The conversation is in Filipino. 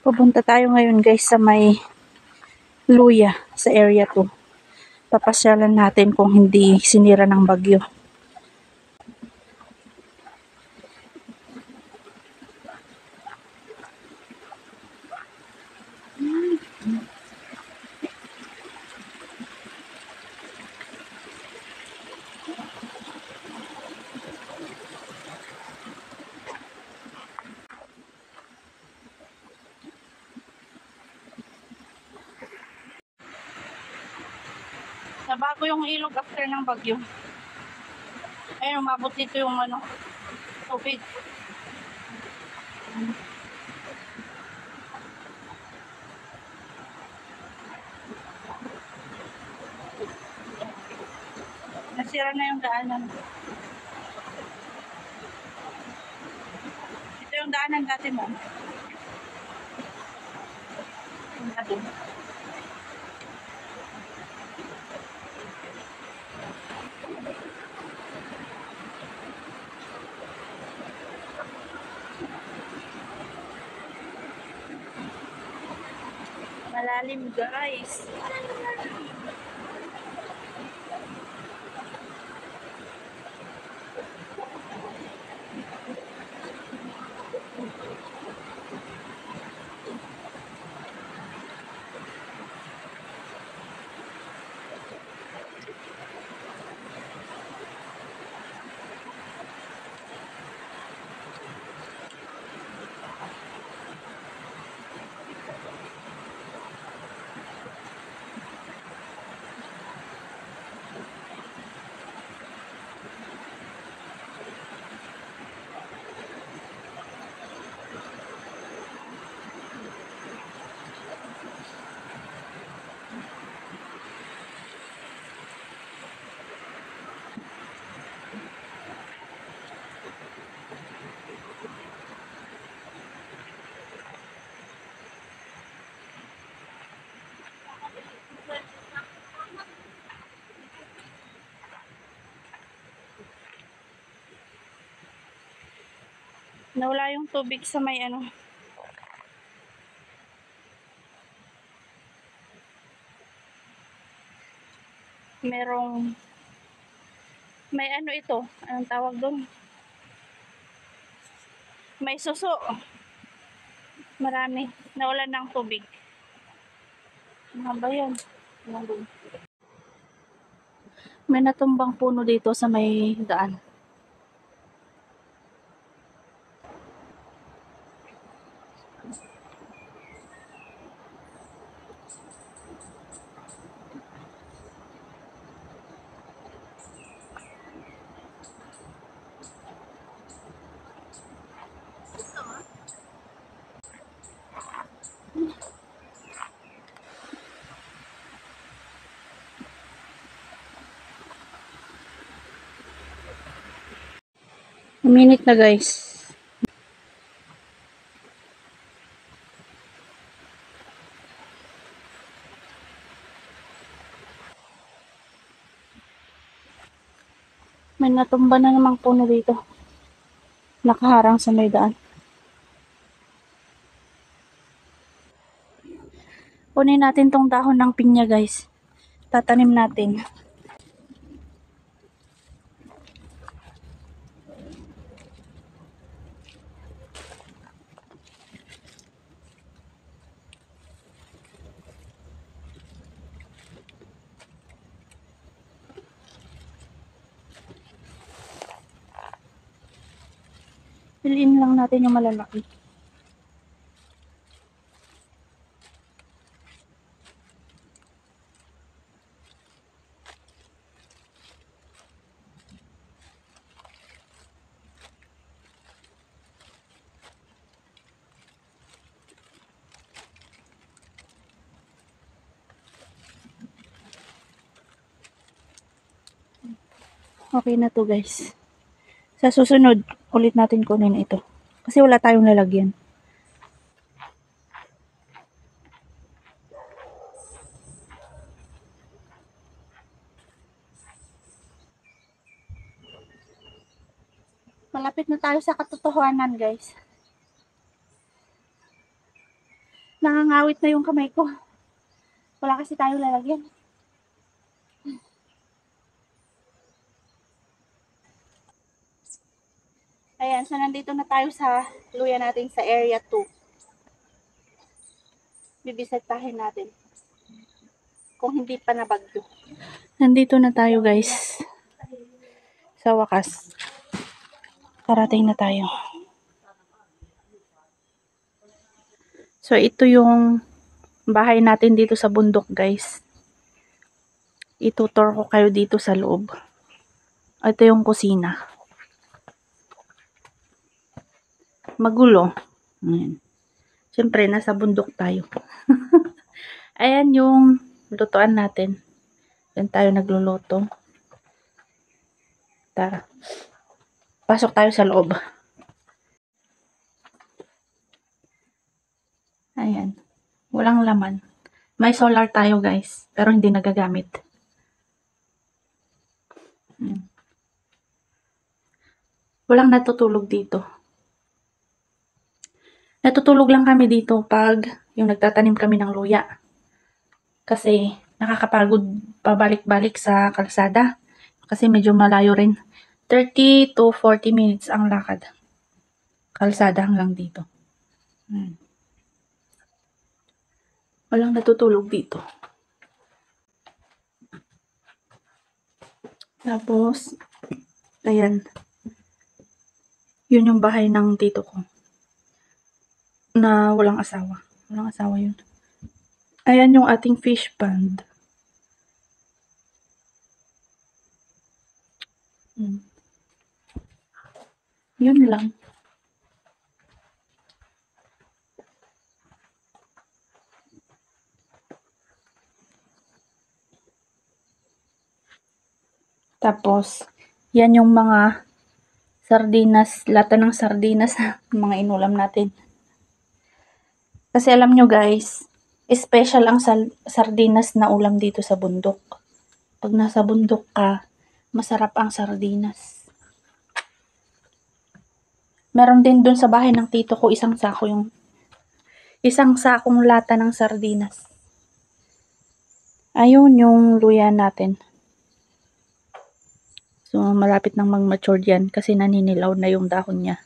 Pupunta tayo ngayon guys sa may Luya sa area 2. Papasyalan natin kung hindi sinira ng bagyo. Nabago yung ilog after ng bagyo. Ayun, umabot dito yung tubig. Nasira na yung daanan. Ito yung daanan dati mo. Punta doon. Malalim guys. Nawala yung tubig sa may merong may ito, anong tawag doon? May suso. Marami. Nawala ng tubig. Ano ba yan? May natumbang puno dito sa may daan. Minute na guys. May natumba na namang puno dito. Nakaharang sa may daan. Kunin natin tong dahon ng pinya guys. Tatanim natin. Piliin lang natin yung malalaki. Okay na to guys. Sa susunod, ulit natin kunin ito. Kasi wala tayong lalagyan. Malapit na tayo sa katotohanan guys. Nangangawit na yung kamay ko. Wala kasi tayong lalagyan. Ayan, so nandito na tayo sa luya natin sa area 2. Bibisitahin natin. Kung hindi pa nabagyo. Nandito na tayo guys. Sa wakas. Parating na tayo. So ito yung bahay natin dito sa bundok guys. Itutur ko kayo dito sa loob. Ito yung kusina. Magulo. Ayan. Siyempre, nasa bundok tayo. Ayan yung lutuan natin. Yan tayo nagluluto. Tara. Pasok tayo sa loob. Ayan. Walang laman. May solar tayo guys. Pero hindi nagagamit. Ayan. Walang natutulog dito. Natutulog lang kami dito pag yung nagtatanim kami ng luya. Kasi nakakapagod pabalik-balik sa kalsada. Kasi medyo malayo rin. 30 to 40 minutes ang lakad. Kalsada hanggang dito. Walang natutulog dito. Tapos, ayan. Yun yung bahay ng tito ko. Na walang asawa. Walang asawa yun. Ayan yung ating fish pond. Yun lang. Tapos, yan yung mga sardinas, lata ng sardinas, mga inulam natin. Kasi alam nyo guys, special ang sardinas na ulam dito sa bundok. Pag nasa bundok ka, masarap ang sardinas. Meron din dun sa bahay ng tito ko isang sakong lata ng sardinas. Ayun yung luya natin. So malapit nang mag-mature yan kasi naninilaw na yung dahon niya.